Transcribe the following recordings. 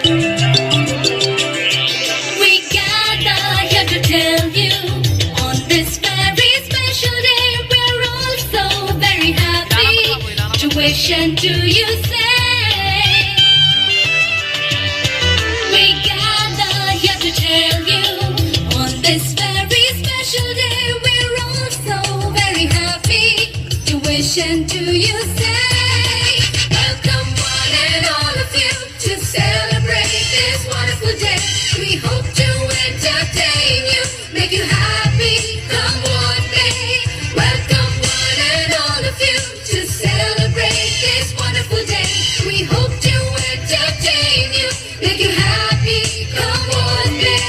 We gather here to tell you on this very special day we're all so very happy to wish and to you say. We gather here to tell you on this very special day we're all so very happy to wish and to you say. Welcome one and all of you to celebrate this wonderful day. We hope to entertain you, make you happy, come what may. Welcome one and all of you to celebrate this wonderful day. We hope to entertain you, make you happy, come what may.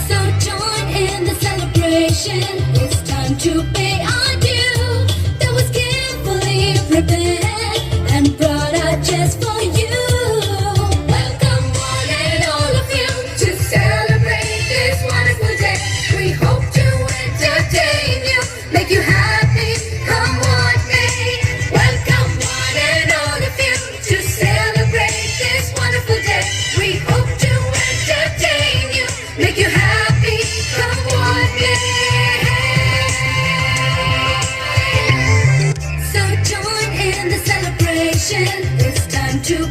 So join in the celebration, it's time to pay our due. That was carefully prepared and brought out just for you. Welcome one and all of you to celebrate this wonderful day. We hope to entertain you, make you happy, come what may. Welcome one and all of you to celebrate this wonderful day. We hope to entertain you, make you happy, come what may. So join in the celebration, it's time to